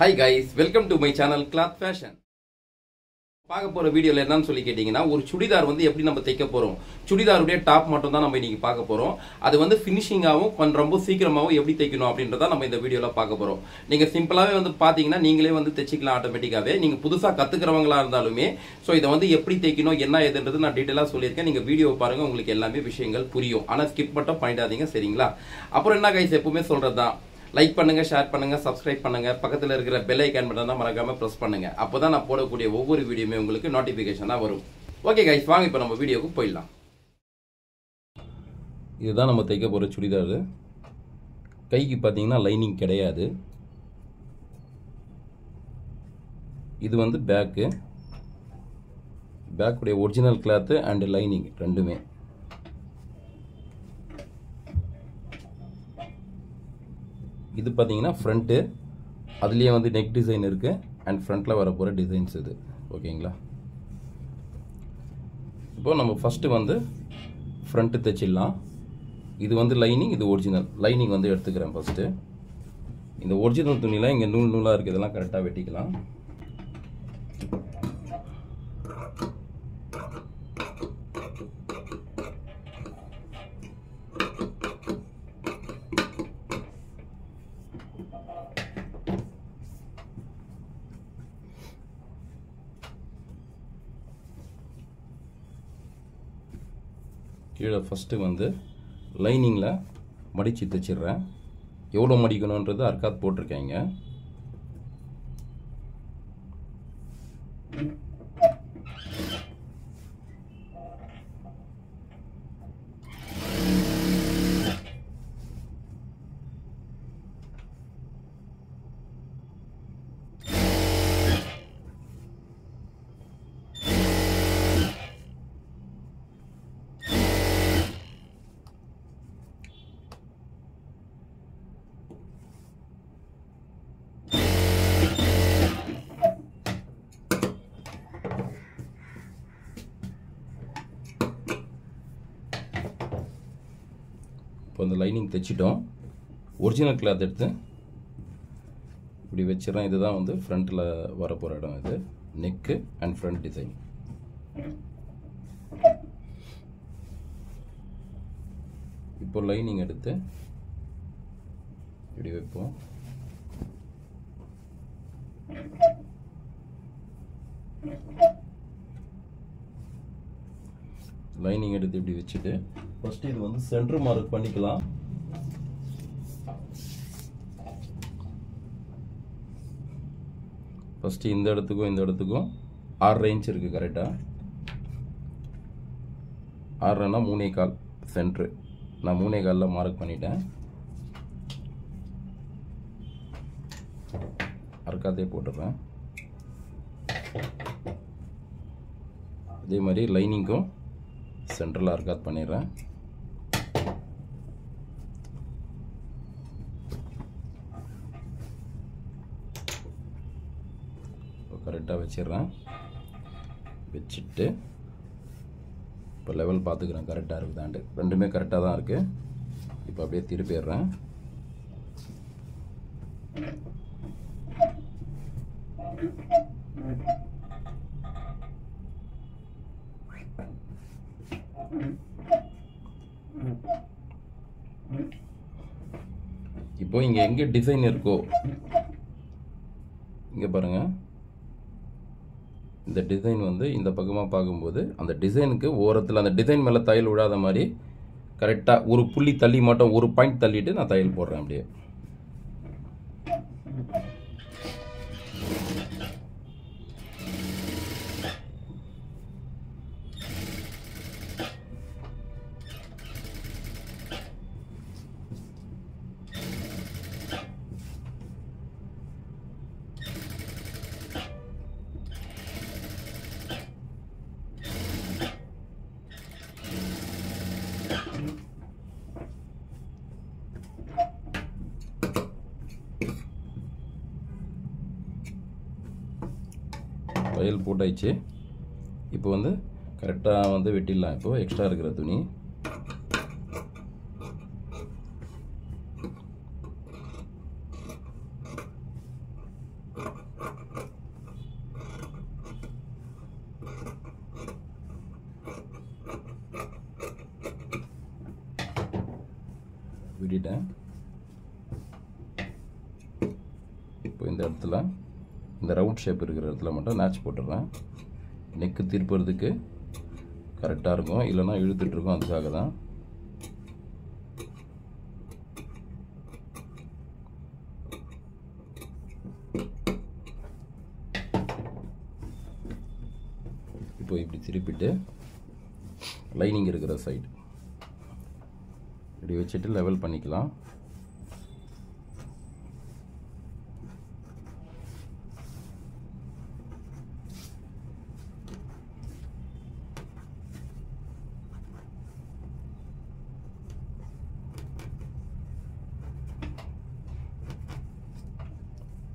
Hi guys, welcome to my channel Cloth Fashion. பார்க்க போற வீடியோல என்னன்னு சொல்லி கேட்டிங்கனா ஒரு சுடிதார் வந்து எப்படி நம்ம தைக்க போறோம். சுடிதாருடைய டாப் மட்டும் தான் நம்ம இன்னைக்கு பார்க்க போறோம். அது வந்து ஃபினிஷிங்காவும் ரொம்ப சீக்கிரமாவும் எப்படி தைக்கணும் அப்படின்றத நம்ம இந்த வீடியோல பார்க்க போறோம். நீங்க சிம்பிளாவே வந்து பாத்தீங்கன்னா நீங்களே வந்து தைச்சிக்கலாம் ஆட்டோமேட்டிக்காவே. நீங்க புதுசா கத்துக்கிறவங்களா இருந்தாலுமே சோ இத வந்து எப்படி தைக்கணும் என்ன ஏதுன்றது நான் டீடைலா சொல்லியிருக்கேன். நீங்க வீடியோ பாருங்க உங்களுக்கு எல்லாமே விஷயங்கள் புரியும். ஆனா ஸ்கிப் மட்டும் பண்ணிடாதீங்க சரிங்களா? அப்புறம் என்ன गाइस எப்பவுமே சொல்றதுதான் லைக் பண்ணுங்க ஷேர் பண்ணுங்க சப்ஸ்கிரைப் பண்ணுங்க பக்கத்துல இருக்கிற பெல் ஐகான் பட்டனை மறக்காம பிரஸ் பண்ணுங்க அப்பதான் நான் போடக்கூடிய ஒவ்வொரு வீடியோமே உங்களுக்கு நோட்டிபிகேஷனா வரும். ஓகே गाइस வாங்க இப்போ நம்ம வீடியோக்கு போயிடலாம். இதுதான் நம்ம தைக்க போற சுடிதார். கைக்கு பாத்தீங்கன்னா லைனிங் கிடையாது. இது வந்து பேக் உடைய ஒரிஜினல் கிளாத் அண்ட் லைனிங் ரெண்டுமே. இது பாத்தீங்கன்னா ஃப்ரண்ட் அதுலயே வந்து நெக் டிசைன் இருக்கு அண்ட் ஃப்ரண்ட்ல வர போற டிசைன்ஸ் இது ஓகேங்களா. இப்போ நம்ம ஃபர்ஸ்ட் வந்து ஃப்ரண்ட் தைச்சிடலாம். இது வந்து லைனிங் இது ஒரிஜினல். லைனிங் வந்து எடுத்துக்கிறேன் ஃபர்ஸ்ட். இந்த ஒரிஜினல் துணில இங்க நூல் நூலா இருக்கு இதெல்லாம் கரெக்ட்டா வெட்டிக்கலாம். கீழே ஃபர்ஸ்ட் வந்து லைனிங்ல மடிச்சு தைச்சிடுறேன். எவ்வளவு மடிக்கணும்ன்றது அர்க்காத் போட்டிருக்கேங்க. இப்போ இந்த லைனிங் தைச்சிட்டோம். ஒரிஜினல் கிளாத் எடுத்து இப்படி வச்சிடறேன். இதுதான் வந்து ஃப்ரண்ட்ல வர போற இடம். இது நெக் அண்ட் ஃப்ரண்ட் டிசைன். இப்போ லைனிங் எடுத்து இப்படி வைப்போம். லைனிங் எடுத்து இப்படி வச்சுட்டு ஃபர்ஸ்ட் இது வந்து சென்டர் மார்க் பண்ணிக்கலாம். ஃபர்ஸ்ட் இந்த இடத்துக்கும் 6 இன்ச் இருக்கு கரெக்டா. 6னா 3.25 சென்டர். நான் 3.25ல மார்க் பண்ணிட்டேன். அர்க்காத்தே போட்டுறேன். அதே மாதிரி லைனிங்கும் சென்டர்ல அர்க்காத் பண்ணிடுறேன். கரெக்டாக வச்சிடுறேன். வச்சுட்டு இப்போ லெவல் பார்த்துக்கிறேன் கரெக்டாக இருக்குதாண்டு. ரெண்டுமே கரெக்டாக தான் இருக்கு. இப்போ அப்படியே திருப்பிடுறேன். இப்போ இங்க எங்க டிசைன் இருக்கோ இங்க பாருங்க. இந்த டிசைன் வந்து இந்த பக்கமா பார்க்கும்போது அந்த டிசைனுக்கு ஓரத்துல அந்த டிசைன் மேல தையல் விடாத மாதிரி கரெக்டா ஒரு புள்ளி தள்ளி மட்டும் ஒரு பாயிண்ட் தள்ளிட்டு நான் தையல் போடுறேன் அப்படியே. தையல் போட்டாச்சு. இப்போ வந்து கரெக்டா வந்து வெட்டிடலாம். இப்போ எக்ஸ்ட்ரா இருக்கிற துணி விட்டுட்டேன். இப்போ இந்த இடத்துல இந்த ரவுண்ட் ஷேப் இருக்கிற இடத்துல மட்டும் நாச் போட்டுடுறேன். நெக்கு திருப்புறதுக்கு கரெக்டாக இருக்கும், இல்லைன்னா இழுத்துட்ருக்கோம், அதுக்காக தான். இப்போ இப்படி திருப்பிட்டு லைனிங் இருக்கிற சைடு இப்படி வச்சுட்டு லெவல் பண்ணிக்கலாம்.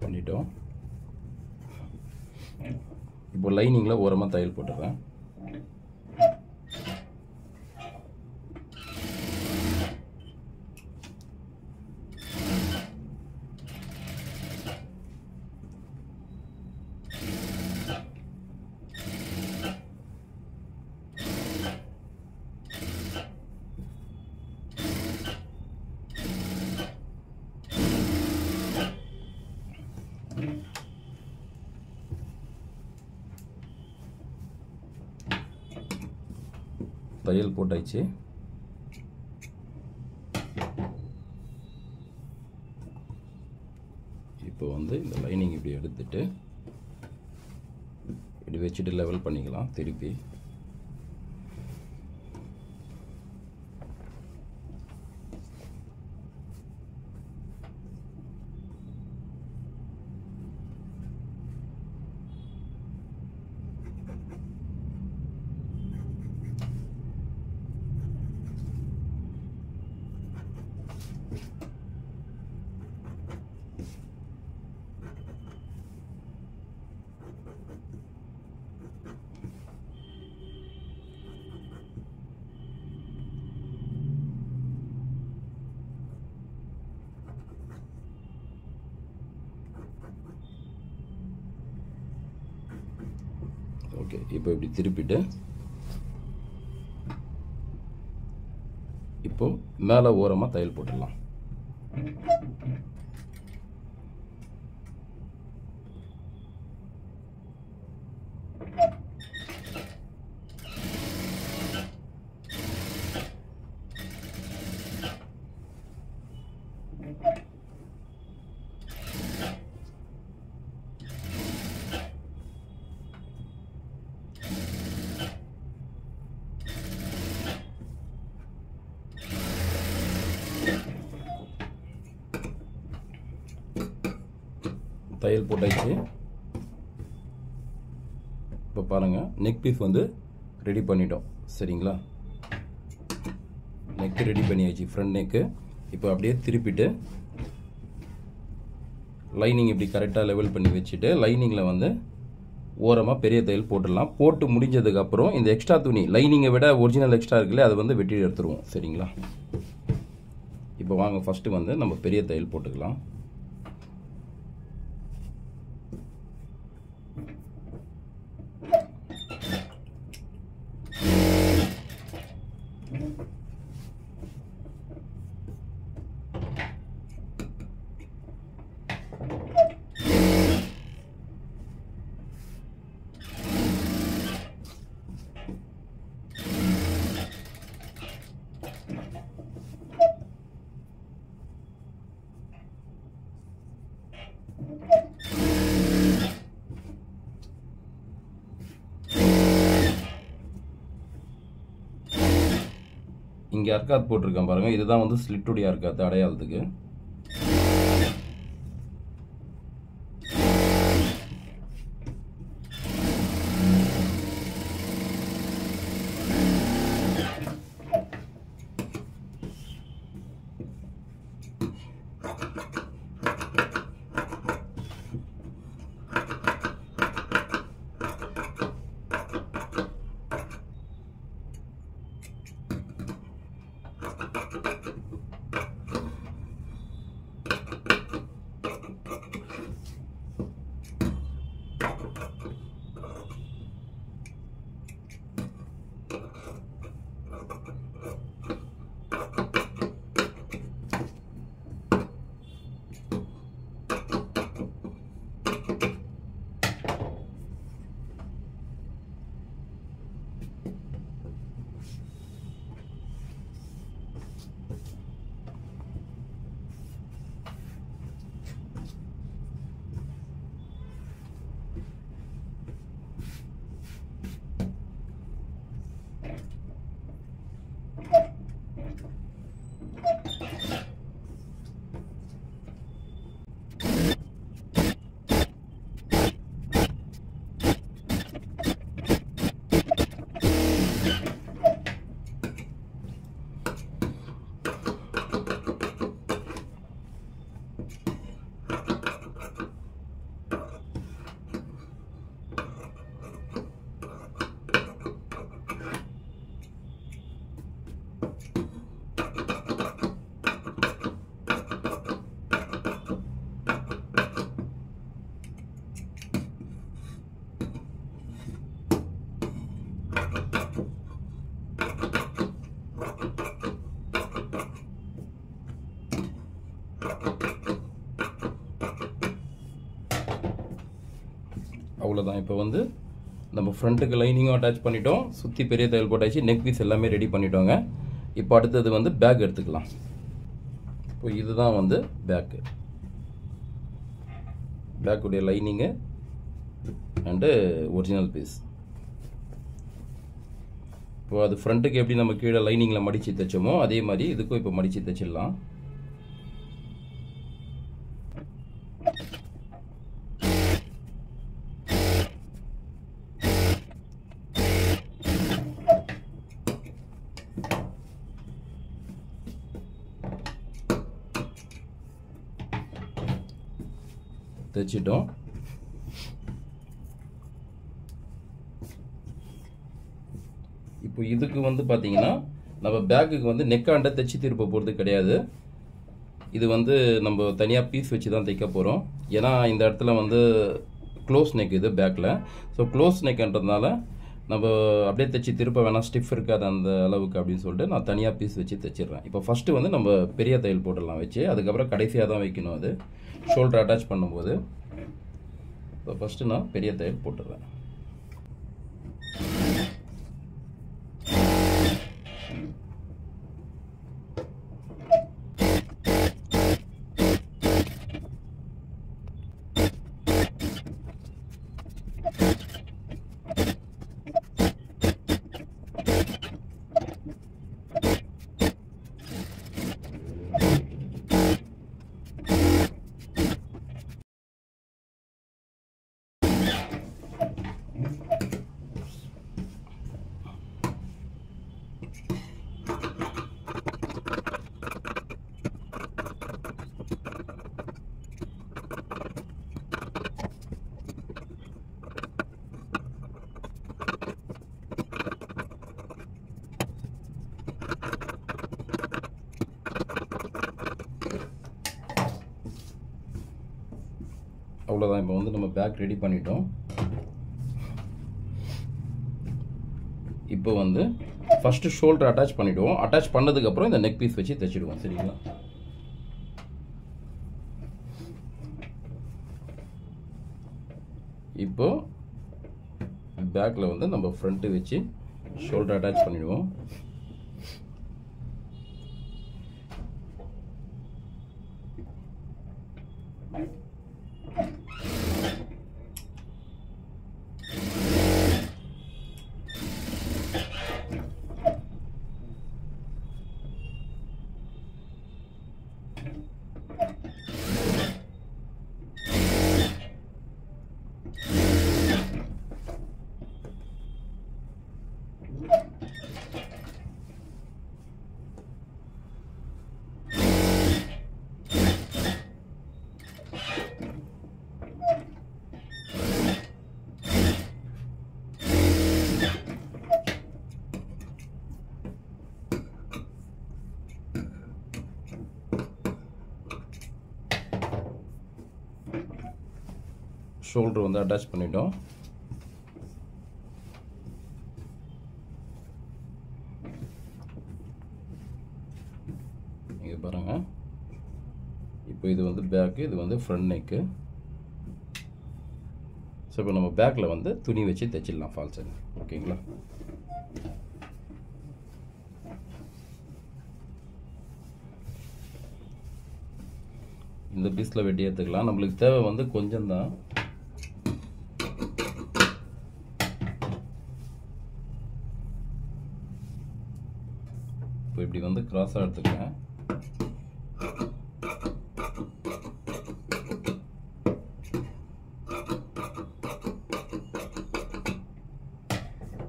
பண்ணிட்டோம். இப்போ லைனிங்கில் ஓரமாக தையல் போட்டுறேன். தையல் போட்டாச்சு. இப்போ வந்து இந்த லைனிங் இப்படி எடுத்துட்டு இப்படி வச்சுட்டு லெவல் பண்ணிக்கலாம் திருப்பி. ஓகே, இப்போ இப்படி திருப்பிட்டு இப்போ மேலே ஓரமாக தையல் போட்டுடலாம். தையல் போட்டாச்சு. இப்போ பாருங்கள், நெக் பீஸ் வந்து ரெடி பண்ணிட்டோம். சரிங்களா, நெக்கு ரெடி பண்ணியாச்சு, ஃப்ரண்ட் நெக்கு. இப்போ அப்படியே திருப்பிட்டு லைனிங் இப்படி கரெக்டாக லெவல் பண்ணி வச்சுட்டு லைனிங்கில் வந்து ஓரமாக பெரிய தையல் போட்டுடலாம். போட்டு முடிஞ்சதுக்கப்புறம் இந்த எக்ஸ்ட்ரா துணி, லைனிங்கை விட ஒரிஜினல் எக்ஸ்ட்ரா இருக்குல்ல, அதை வந்து வெட்டி எடுத்துருவோம். சரிங்களா, இப்போ வாங்க ஃபஸ்ட்டு வந்து நம்ம பெரிய தையல் போட்டுக்கலாம். இங்கே அர்க்காத் போட்டிருக்கேன் பாருங்க, இதுதான் வந்து ஸ்லிட்டுடைய அர்க்காத் அடையாளத்துக்கு. அவ்வளோதான். இப்போ வந்து நம்ம ஃப்ரண்ட்டுக்கு லைனிங்கும் அட்டாச் பண்ணிட்டோம், சுற்றி பெரிய தையல் போட்டாச்சு, நெக் பீஸ் எல்லாமே ரெடி பண்ணிட்டோங்க. இப்போ அடுத்தது வந்து பேக் எடுத்துக்கலாம். இப்போ இதுதான் வந்து பேக்குடைய லைனிங்கு அண்டு ஒரிஜினல் பீஸ். இப்போ அது ஃப்ரண்ட்டுக்கு எப்படி நம்ம கீழே லைனிங்கில் மடித்து தைச்சோமோ அதே மாதிரி இதுக்கும் இப்போ மடித்து தைச்சிடலாம். தைச்சிட்டோம். இப்போ இதுக்கு வந்து பார்த்தீங்கன்னா நம்ம பேக்குக்கு வந்து நெக்காண்ட தைச்சி திருப்ப போகிறது கிடையாது. இது வந்து நம்ம தனியாக பீஸ் வச்சு தான் தைக்க போகிறோம். ஏன்னா இந்த இடத்துல வந்து க்ளோஸ் நெக் இது பேக்கில். ஸோ க்ளோஸ் நெக்ன்றதுனால நம்ம அப்படியே தைச்சி திருப்ப வேணாம், ஸ்டிஃப் இருக்காது அந்த அளவுக்கு அப்படின்னு சொல்லிட்டு நான் தனியாக பீஸ் வச்சு தைச்சிடுறேன். இப்போ ஃபஸ்ட்டு வந்து நம்ம பெரிய தையல் போட்டுடலாம் வச்சு, அதுக்கப்புறம் கடைசியாக தான் வைக்கணும் அது ஷோல்டர் அட்டாச் பண்ணும்போது. இப்போ ஃபஸ்ட்டு நான் பெரிய தையல் போட்டுடுறேன். அவ்வளோதான். இப்போ வந்து நம்ம பேக் ரெடி பண்ணிட்டோம். இப்போ வந்து ஃபஸ்ட்டு ஷோல்டர் அட்டாச் பண்ணிவிடுவோம். அட்டாச் பண்ணதுக்கப்புறம் இந்த நெக் பீஸ் வச்சு தைச்சிடுவோம். சரிங்களா? இப்போ பேக்கில் வந்து நம்ம ஃப்ரண்ட்டு வச்சு ஷோல்டர் அட்டாச் பண்ணிவிடுவோம். ஷோல்டர் வந்து அட்டாச் பண்ணிட்டோம். இங்கே பாருங்கள். இப்போ இது வந்து பேக்கு, இது வந்து ஃப்ரண்ட் நெக்கு. ஸோ இப்போ நம்ம பேக்கில் வந்து துணி வச்சு தைச்சிடலாம் ஃபால்ஸ். ஓகேங்களா? இந்த பீஸில் வெட்டி எடுத்துக்கலாம். நம்மளுக்கு தேவை வந்து கொஞ்சம் தான். இப்போ இப்படி வந்து கிராஸாக எடுத்துக்கேன்.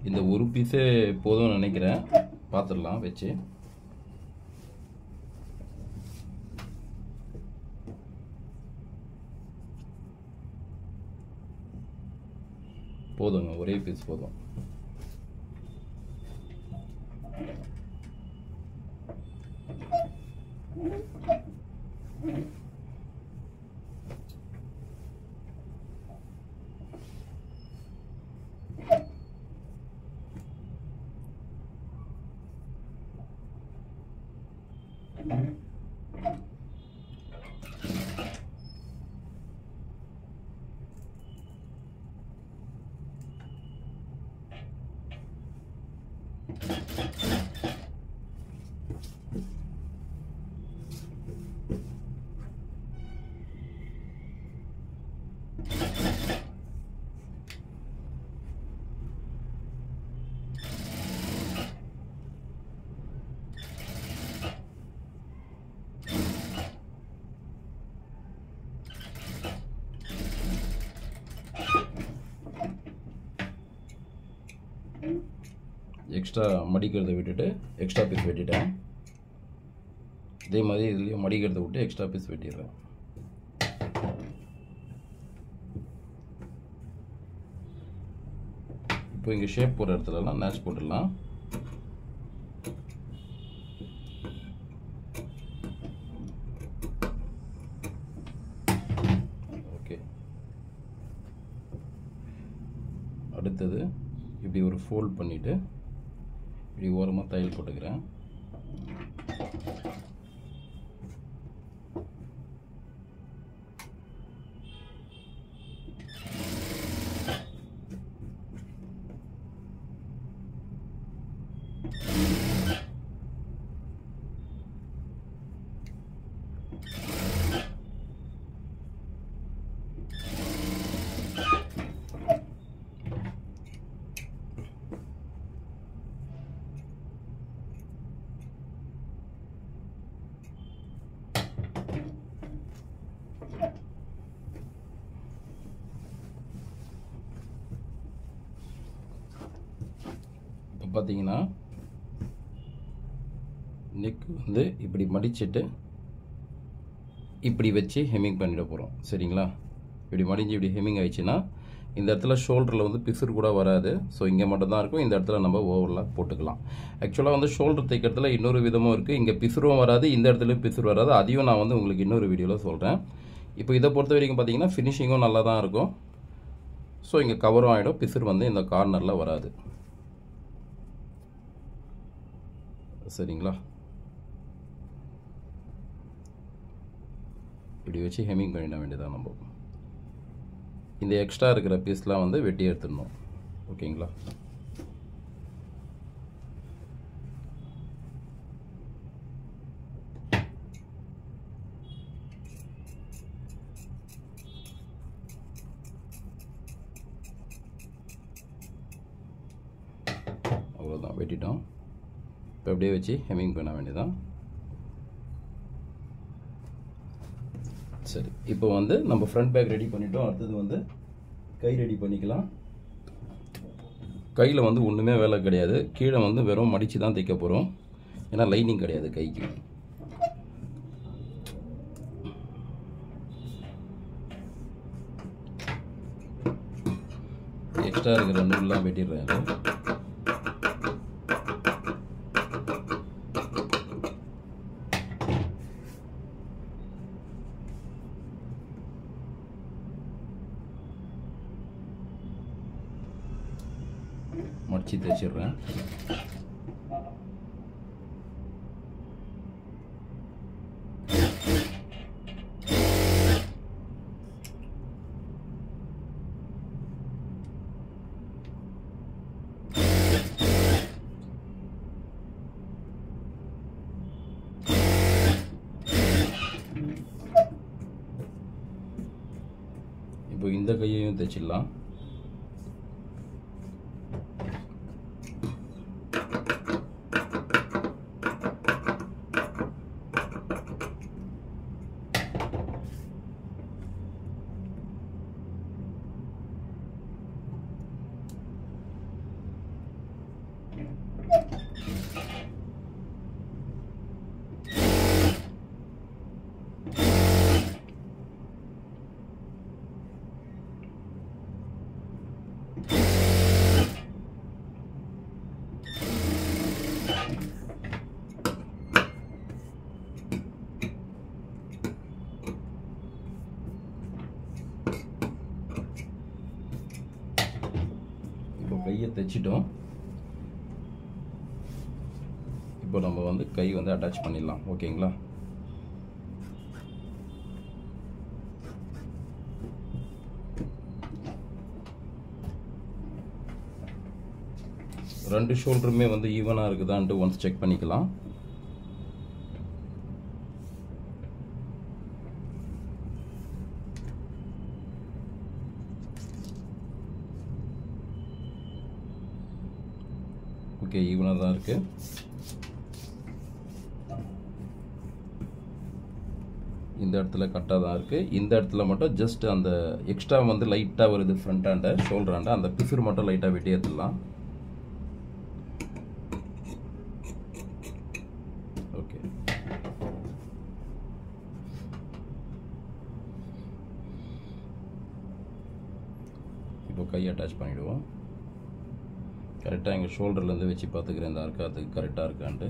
இந்த ஒரு பீஸே போதும்னு நினைக்கிறேன். பார்த்துடலாம் வச்சு. போதுங்க, ஒரே பீஸ் போதும். எக்ஸ்ட்ரா மடிக்கிறத விட்டுட்டு எக்ஸ்ட்ரா பீஸ் வெட்டிட்டேன். இதே மாதிரி இதுலேயும் மடிக்கிறத விட்டு எக்ஸ்ட்ரா பீஸ் வெட்டிடுறேன். இப்போ இங்கே ஷேப் போடுற இடத்துலலாம் நேச் போட்டுடலாம். ஓகே, அடுத்தது இப்படி ஒரு ஃபோல்ட் பண்ணிவிட்டு இப்படி ஓரமாக தையல் போட்டுக்கிறேன். பார்த்தீங்கன்னா நெக் வந்து இப்படி மடிச்சிட்டு இப்படி வச்சு ஹெம்மிங் பண்ணிட போகிறோம். சரிங்களா? இப்படி மடிஞ்சு இப்படி ஹெம்மிங் ஆயிடுச்சுன்னா இந்த இடத்துல ஷோல்டரில் வந்து பிசுறு கூட வராது. ஸோ இங்கே மட்டும்தான் இருக்கும். இந்த இடத்துல நம்ம ஓவர்லாக் போட்டுக்கலாம். ஆக்சுவலாக வந்து ஷோல்டர் தைக்கிறதுல இன்னொரு விதமும் இருக்குது. இங்கே பிசுறும் வராது, இந்த இடத்துலையும் பிசுறு வராது. அதையும் நான் வந்து உங்களுக்கு இன்னொரு வீடியோவில் சொல்கிறேன். இப்போ இதை பொறுத்த வரைக்கும் பார்த்தீங்கன்னா ஃபினிஷிங்கும் நல்லா தான் இருக்கும். ஸோ இங்கே கவரும் ஆகிடும், பிசுறு வந்து இந்த கார்னரில் வராது. சரிங்களா? இப்படி வச்சு ஹெம்மிங் பண்ணிட வேண்டியதான். நம்ம இந்த எக்ஸ்ட்ரா இருக்கிற பீஸ்லாம் வந்து வெட்டி எடுத்துடணும். ஓகேங்களா? அவ்வளோதான், வெட்டிட்டோம். இப்போ அப்படியே வச்சு ஹெம்மிங் பண்ண வேண்டியதான். சரி, இப்போ வந்து நம்ம ஃப்ரண்ட் பேக் ரெடி பண்ணிட்டோம். அடுத்தது வந்து கை ரெடி பண்ணிக்கலாம். கையில் வந்து ஒன்றுமே வேலை கிடையாது. கீழே வந்து வெறும் மடித்து தான் தைக்க போகிறோம். ஏன்னா லைனிங் கிடையாது கைக்கு. எக்ஸ்ட்ரா இருக்கிற நூல்லாம் வெட்டிடுறேன். மடிச்சு தைச்சிடுறேன். இப்போ இந்த கையையும் தைச்சிடலாம். கையை தைச்சிட்டோம். இப்போ நம்ம வந்து கை வந்து அட்டாச் பண்ணிடலாம். ஓகேங்களா? ரெண்டு ஷோல்டருமே வந்து ஈவனாக இருக்குதான்ட்டு ஒன்ஸ் செக் பண்ணிக்கலாம். ஓகே, ஈவனாக தான் இருக்குது. இந்த இடத்துல கரெக்டாக தான் இருக்குது. இந்த இடத்துல மட்டும் ஜஸ்ட் அந்த எக்ஸ்ட்ரா வந்து லைட்டாக வருது ஃப்ரண்ட் ஹேண்டை, ஷோல்டர் ஹேண்டை, அந்த பிசுறு மட்டும் லைட்டாக வெட்டி எடுத்துடலாம். ஓகே, இப்போ கை அட்டாச் பண்ணிவிடுவோம். கரெக்டாக எங்கள் ஷோல்டர்லேருந்து வச்சு பார்த்துக்கிறேன் இந்த அர்க்காத்துக்கு கரெக்டாக இருக்கான்ட்டு.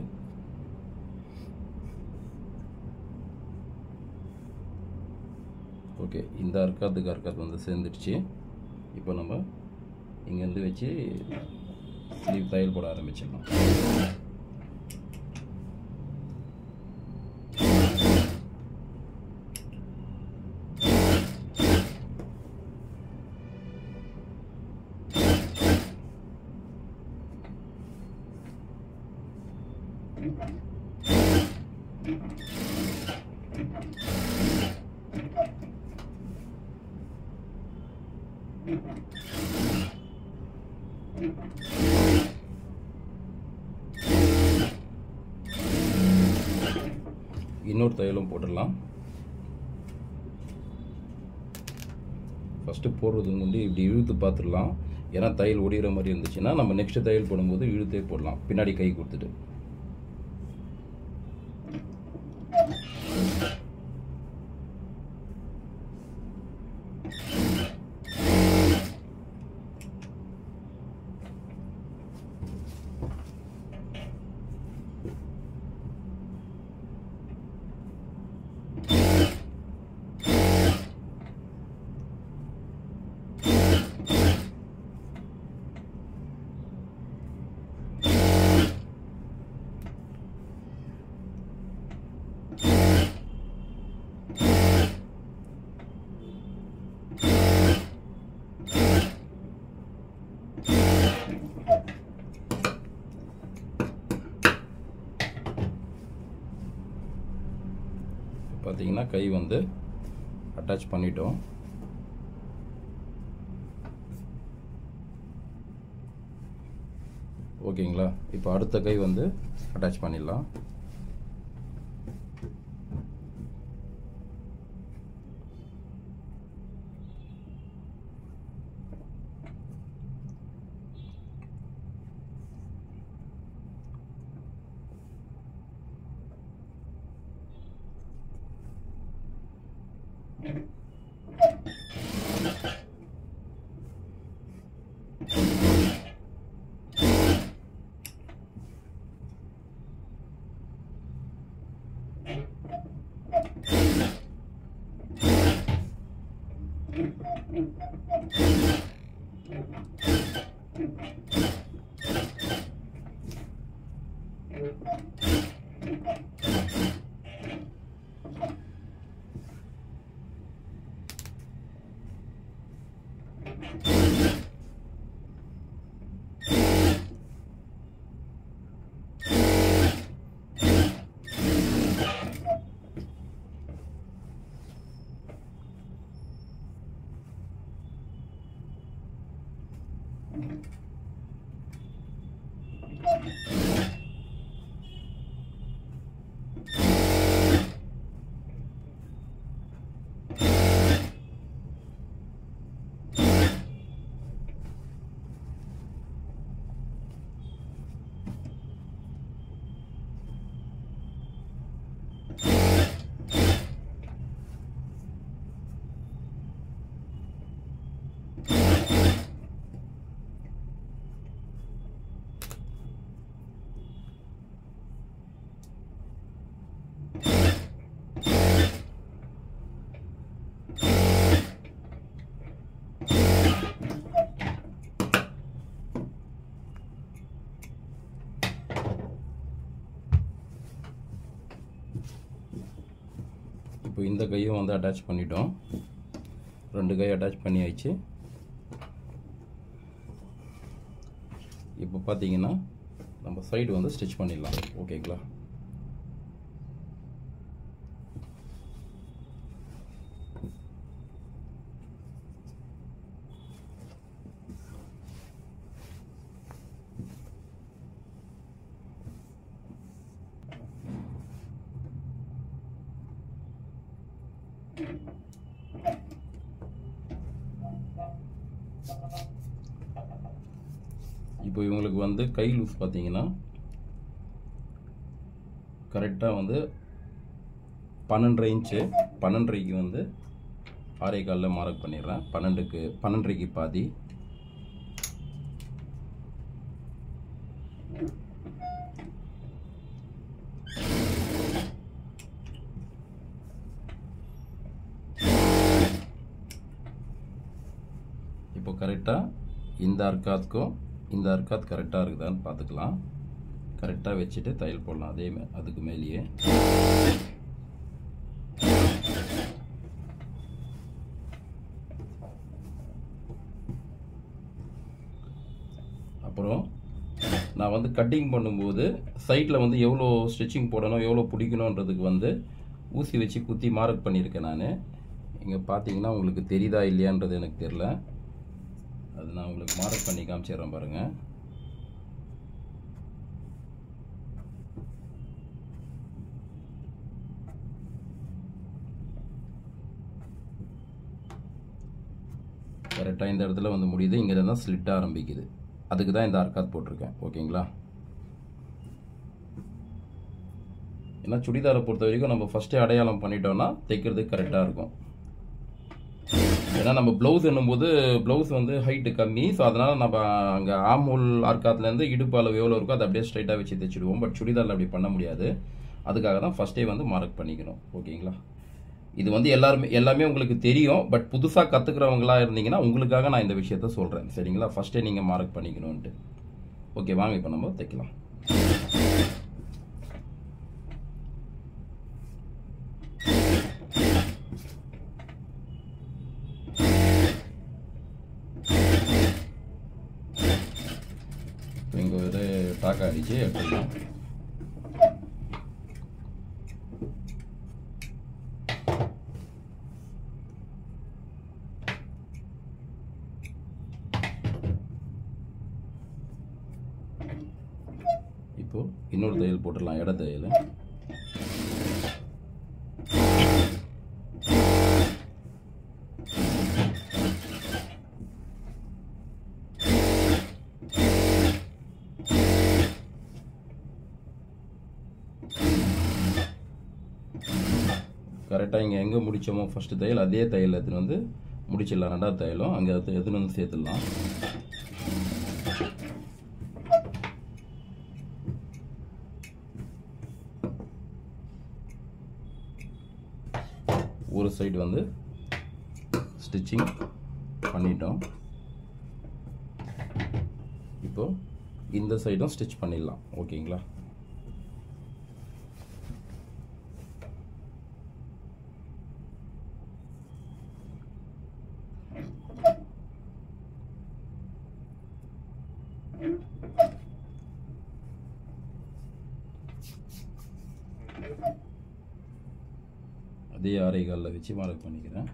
ஓகே, இந்த அர்க்காத்து வந்து சேர்ந்துடுச்சு. இப்போ நம்ம இங்கேருந்து வச்சு ஸ்லீவ் தையல் போட ஆரம்பிச்சிடலாம். இன்னொரு தையலும் போட்டுடலாம். ஃபஸ்ட்டு போடுறதுக்கு முன்னாடி இப்படி இழுத்து பார்த்துடலாம். ஏன்னா தையல் ஒடிகிற மாதிரி இருந்துச்சுன்னா நம்ம நெக்ஸ்ட் தையல் போடும்போது இழுத்தே போடலாம், பின்னாடி கை கொடுத்துட்டு. பார்த்தீங்கன்னா கை வந்து அட்டாச் பண்ணிட்டோம். ஓகேங்களா? இப்போ அடுத்த கை வந்து அட்டாச் பண்ணிடலாம். இப்போ இந்த கையும் வந்து அட்டாச் பண்ணிட்டோம். ரெண்டு கை அட்டாச் பண்ணியாச்சு. இப்போ பார்த்தீங்கன்னா நம்ம சைடு வந்து ஸ்டிச் பண்ணிடலாம். ஓகேங்களா? இப்போ இவங்களுக்கு வந்து கை லூஸ் பார்த்தீங்கன்னா கரெக்டாக வந்து 12.5 இன்ச்சு. 12.5க்கு வந்து 6.25 மார்க் பண்ணிடுறேன். 12.5க்கு பாதி. இப்போ கரெக்டாக இந்த அர்க்காத்துக்கும் இந்த அர்க்காத் கரெக்டாக இருக்குதான்னு பார்த்துக்கலாம். கரெக்டாக வச்சுட்டு தையல் போடலாம். அதே அதுக்கு மேலேயே அப்புறம் நான் வந்து கட்டிங் பண்ணும்போது சைட்டில் வந்து எவ்வளோ ஸ்டிச்சிங் போடணும், எவ்வளோ பிடிக்கணுன்றதுக்கு வந்து ஊசி வச்சு குத்தி மார்க் பண்ணியிருக்கேன் நான். இங்கே பார்த்தீங்கன்னா உங்களுக்கு தெரியுதா இல்லையான்றது எனக்கு தெரியல. அது நான் உங்களுக்கு மார்க் பண்ணி காமிச்சிடுறேன் பாருங்கள். கரெக்டாக இந்த இடத்துல வந்து முடியுது. இங்கே தான் ஸ்லிட் ஆரம்பிக்குது. அதுக்கு தான் இந்த அர்க்காத் போட்டிருக்கேன். ஓகேங்களா? ஏன்னா சுடிதாரை பொறுத்த வரைக்கும் நம்ம ஃபஸ்ட்டே அடையாளம் பண்ணிட்டோம்னா தைக்கிறதுக்கு கரெக்டாக இருக்கும். ஏன்னா நம்ம ப்ளவுஸ் என்னும்போது ப்ளவுஸ் வந்து ஹைட்டு கம்மி. ஸோ அதனால் நம்ம அங்கே ஆமூல் அர்க்காத்துலேருந்து இடுப்பு அளவு எவ்வளோ இருக்கோ அதை அப்படியே ஸ்ட்ரைட்டாக வச்சு தைச்சிடுவோம். பட் சுடிதாரில் அப்படி பண்ண முடியாது. அதுக்காக தான் ஃபஸ்ட்டே வந்து மார்க் பண்ணிக்கணும். ஓகேங்களா? இது வந்து எல்லாமே உங்களுக்கு தெரியும். பட் புதுசாக கற்றுக்கிறவங்களா இருந்தீங்கன்னா உங்களுக்காக நான் இந்த விஷயத்த சொல்கிறேன். சரிங்களா? ஃபஸ்ட்டே நீங்கள் மார்க் பண்ணிக்கணும்ன்ட்டு. ஓகே, வாங்க இப்போ நம்ம தைக்கலாம். இங்கே ஒரு டாக்கா அடித்து எடுத்துக்கலாம். இப்போ இன்னொரு தையல் போட்டுடலாம், இட தையல். கரெக்டாக இங்கே எங்கே முடித்தோமோ ஃபஸ்ட்டு தையல் அதே தையல் எடுத்துன்னு வந்து முடிச்சிடலாம். ரெண்டாவது தையலும் அங்கே எடுத்துன்னு வந்து சேர்த்துடலாம். ஒரு சைடு வந்து ஸ்டிச்சிங் பண்ணிட்டோம். இப்போ இந்த சைடும் ஸ்டிச் பண்ணிடலாம். ஓகேங்களா? அதே 6.25 வச்சு மார்க் பண்ணிக்கிறேன்.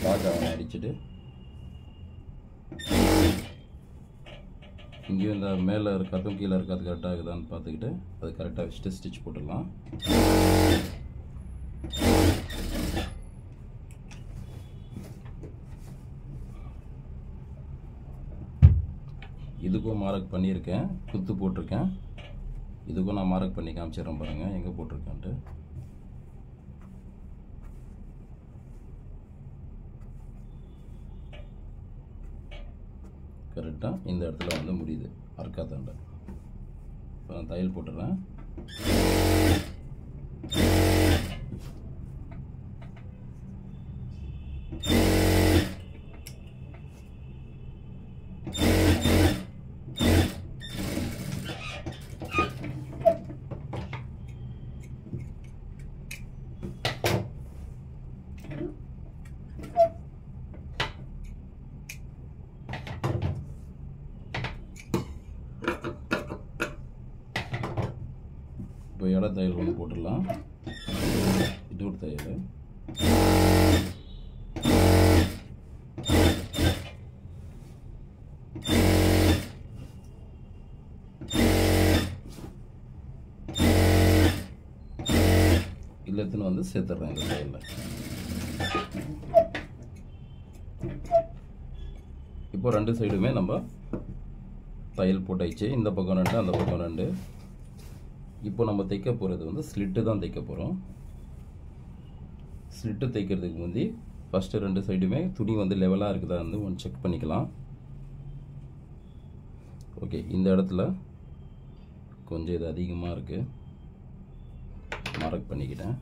டாக்காவை அடிச்சுட்டு இங்கேயும் இந்த மேலே இருக்கிறதும் கீழே இருக்கிறது கரெக்டாக இருக்குதான்னு பார்த்துக்கிட்டு அது கரெக்டாக வச்சுட்டு ஸ்டிச் போட்டுடலாம். இதுக்கும் மார்க் பண்ணியிருக்கேன், குத்து போட்டிருக்கேன். இதுக்கும் நான் மார்க் பண்ணி காமிச்சிடுறேன் பாருங்கள் எங்கே போட்டிருக்கேன்ட்டு. கரெக்டாக இந்த இடத்துல வந்து முடியுது அர்க்காத்தாண்ட. இப்போ நான் தையல் போட்டுடுறேன். இப்போ இட தையல் ஒன்று போட்டுடலாம். இது ஒரு தையல். இல்லத்துன்னு வந்து சேர்த்துறேன் இந்த தையலில். இப்போ 2 சைடுமே நம்ம தையல் போட்டாச்சு. இந்த பக்கம் 2, அந்த பக்கம் 2. இப்போ நம்ம தைக்க போகிறது வந்து ஸ்லிட்டு தான் தைக்க போகிறோம். ஸ்லிட்டு தைக்கிறதுக்கு முந்தி ஃபஸ்ட்டு 2 சைடுமே துணி வந்து லெவலாக இருக்குதா வந்து ஒன்று செக் பண்ணிக்கலாம். ஓகே, இந்த இடத்துல கொஞ்சம் இது அதிகமாக இருக்குது, மார்க் பண்ணிக்கிட்டேன்.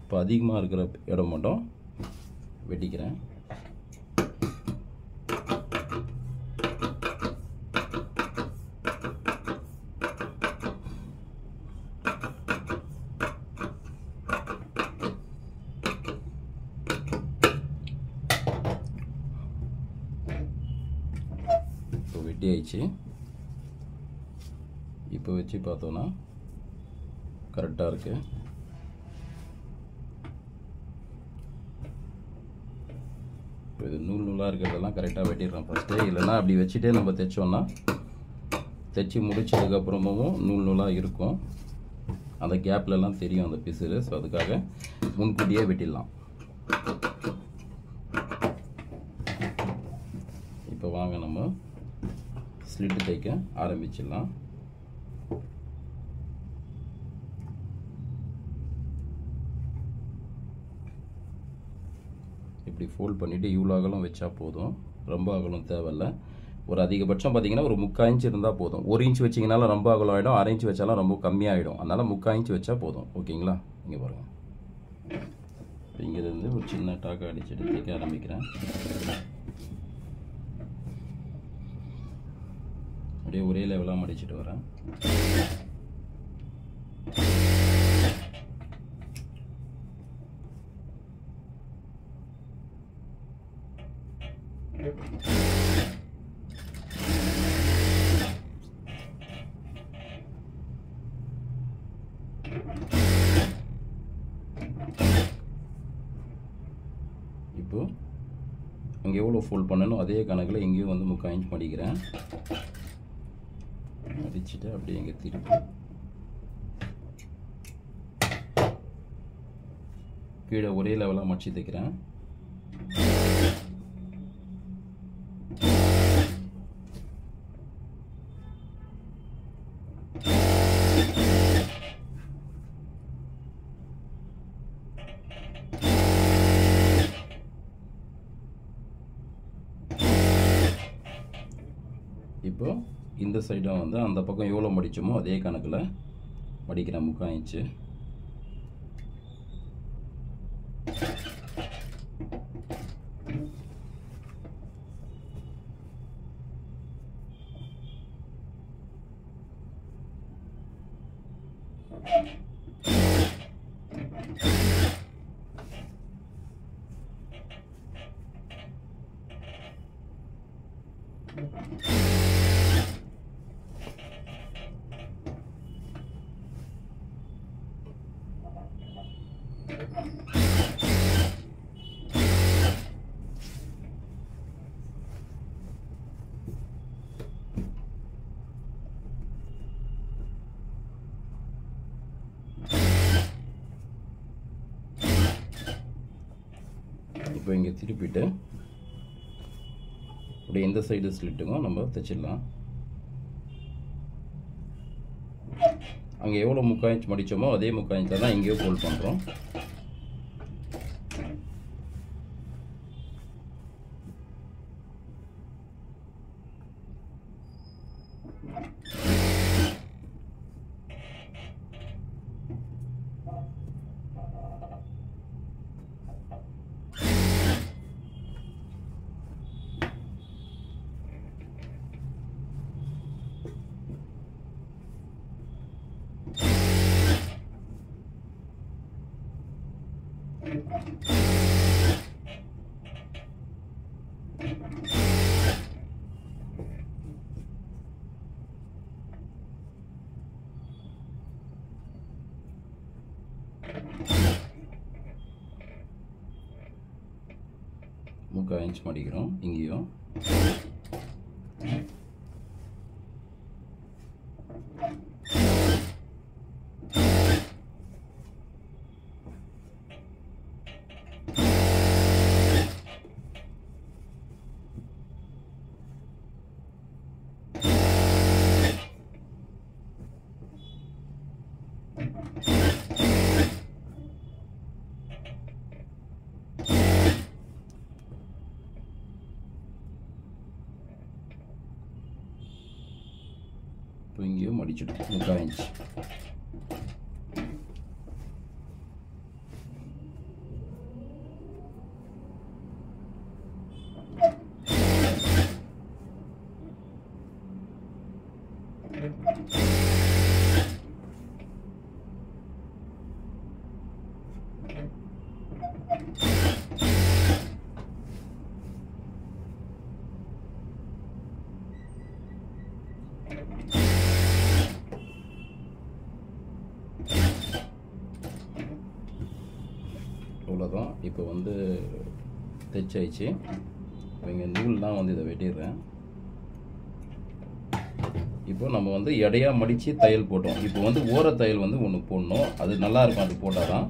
இப்போ அதிகமாக இருக்கிற இடம் மட்டும் வெட்டிக்கிறேன். இப்போ வெட்டி ஆயிடுச்சு. இப்போ வச்சு பார்த்தோன்னா கரெக்டாக இருக்குது. இப்போ இது நூலாக இருக்கிறதெல்லாம் கரெக்டாக வெட்டிடுறோம் ஃபஸ்ட்டு. இல்லைன்னா அப்படி வச்சுட்டே நம்ம தைச்சோன்னா தைச்சி முடிச்சதுக்கப்புறமும் நூலாக இருக்கும். அந்த கேப்லலாம் தெரியும் அந்த பிசுறு. ஸோ அதுக்காக முன்கூட்டியே வெட்டிடலாம். இப்போ வாங்க நம்ம ஸ்லிட்டு தைக்க ஆரம்பிச்சிடலாம். இப்படி ஃபோல்ட் பண்ணிவிட்டு இவ்வளோ அகலம் வச்சா போதும், ரொம்ப அகலம் தேவையில்லை. ஒரு அதிகபட்சம் பார்த்தீங்கன்னா ஒரு 3/4 இன்ச் இருந்தால் போதும். 1 இன்ச் வச்சிங்கனாலும் ரொம்ப அகலம் ஆகிடும், 1/2 இன்ச் வச்சாலும் ரொம்ப கம்மியாகிடும். அதனால் 3/4 இன்ச் வச்சா போதும். ஓகேங்களா? இங்கே பாருங்கள், இங்கேருந்து ஒரு சின்ன டாக்கை அடிச்சுட்டு தைக்க ஆரம்பிக்கிறேன். அப்படியே ஒரே லெவலாக மடிச்சுட்டு வரேன். இப்போ அங்கே எவ்வளோ ஃபோல்ட் பண்ணணும் அதே கணக்கில் எங்கேயும் வந்து 3/4 இன்ச் மடிக்கிறேன். மடிச்சுட்டு அப்படியே இங்கே திருப்பி கீழே ஒரே லெவலாக மடிச்சு தைக்கிறேன். இப்போ இந்த சைடாக வந்து அந்த பக்கம் எவ்வளோ மடிச்சோமோ அதே கணக்கில் மடிக்கிறேன் 3/4 இன்ச்சு. இப்போ இங்கே திருப்பிட்டு அப்படியே இந்த சைடு ஸ்லிட்டுக்கும் நம்ம தைச்சிடலாம். அங்கே எவ்வளோ 3/4 இன்ச் மடித்தோமோ அதே 3/4 இன்ச்சை தான் இங்கேயும் ஃபோல்ட் பண்ணுறோம். முக்கால் இன்ச் மடிக்கிறோம் இங்கேயும். இப்போ இங்கேயும் மடிச்சிடும் 3/4 இன்ச். அவ்வளோதான். இப்போ வந்து தைச்சாயிடுச்சு. இங்கே நூல் தான் வந்து இதை வெட்டிடுறேன். இப்போ நம்ம வந்து எடையாக மடித்து தையல் போட்டோம். இப்போ வந்து ஓர தையல் வந்து ஒன்று போடணும். அது நல்லாயிருக்கும், அது போட்டால் தான்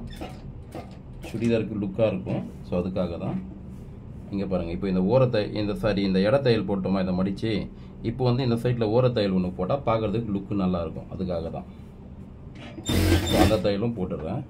சுடிதாருக்கு லுக்காக இருக்கும். ஸோ அதுக்காக தான் இங்கே பாருங்கள். இப்போ இந்த இந்த எடை தையல் போட்டோமா, இதை மடித்து இப்போ வந்து இந்த சைடில் ஓர தையல் ஒன்று போட்டால் பார்க்குறதுக்கு லுக்கு நல்லாயிருக்கும். அதுக்காக தான். ஸோ அந்த தையலும் போட்டுடுறேன்.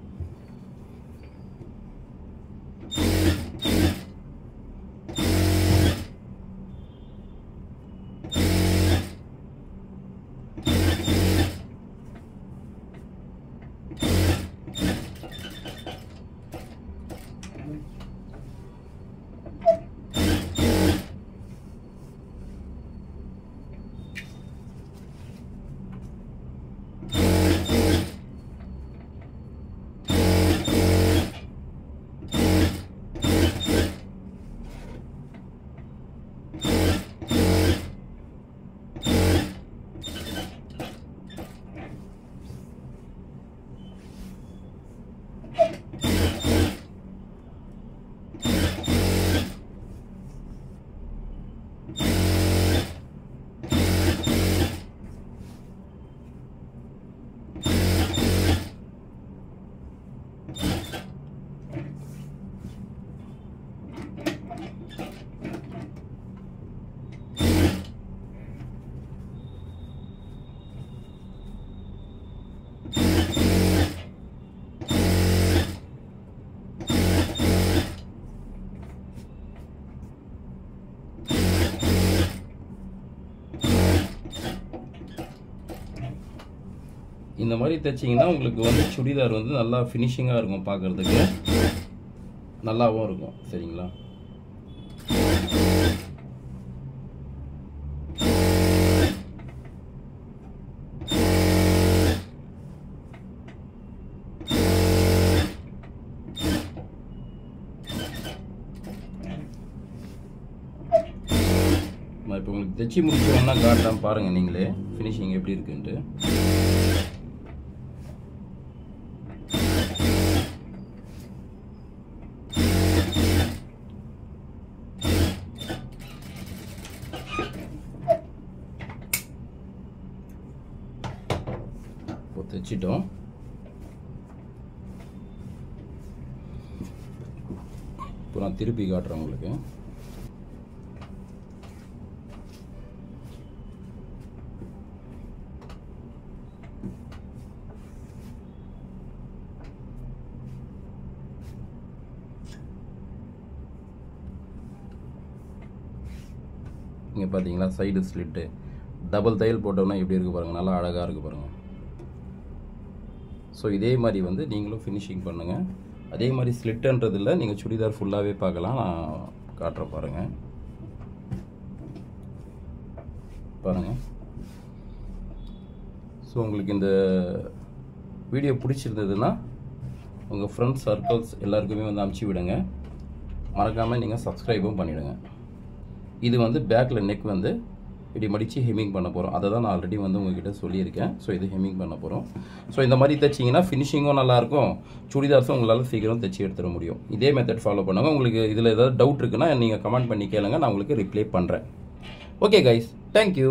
இந்த மாதிரி தைச்சிங்கன்னா உங்களுக்கு வந்து சுடிதார் வந்து நல்லா ஃபினிஷிங்காக இருக்கும், பார்க்குறதுக்கு நல்லாவும் இருக்கும். சரிங்களா? நான் இப்போ உங்களுக்கு தைச்சி முடிச்சோன்னா காட்டாம பாருங்கள் நீங்களே ஃபினிஷிங் எப்படி இருக்குன்ட்டு. தைச்சிட்டோம். இப்போ நான் திருப்பி காட்டுறேன் உங்களுக்கு. இங்கே பார்த்தீங்களா, சைடு ஸ்லிட்டு டபுள் தையல் போட்டோம்னா எப்படி இருக்குது பாருங்கள், நல்லா அழகாக இருக்குது பாருங்கள். ஸோ இதே மாதிரி வந்து நீங்களும் ஃபினிஷிங் பண்ணுங்கள். அதே மாதிரி ஸ்லிட்டுன்றதில்ல, நீங்கள் சுடிதார் ஃபுல்லாகவே பார்க்கலாம். நான் காட்டுறேன் பாருங்கள். பாருங்கள். ஸோ உங்களுக்கு இந்த வீடியோ பிடிச்சிருந்ததுன்னா உங்கள் ஃப்ரெண்ட்ஸ் சர்க்கிள்ஸ் எல்லாருக்குமே வந்து அனுப்பிச்சி விடுங்க. மறக்காமல் நீங்கள் சப்ஸ்கிரைபும் பண்ணிவிடுங்க. இது வந்து பேக்கில் நெக் வந்து இப்படி மடித்து ஹெம்மிங் பண்ண போகிறோம். அதை தான் நான் ஆல்ரெடி வந்து உங்ககிட்ட சொல்லியிருக்கேன். ஸோ இது ஹெம்மிங் பண்ண போகிறோம். ஸோ இந்த மாதிரி தைச்சிங்கன்னா ஃபினிஷிங்கும் நல்லாயிருக்கும், சுடிதார்ஸும் உங்களால் சீக்கிரம் தைச்சி எடுத்துட முடியும். இதே மெத்தட் ஃபாலோ பண்ணுங்கள். உங்களுக்கு இதில் ஏதாவது டவுட் இருக்குன்னா நீங்கள் கமெண்ட் பண்ணி கேளுங்க, நான் உங்களுக்கு ரிப்ளை பண்ணுறேன். Okay guys, thank you.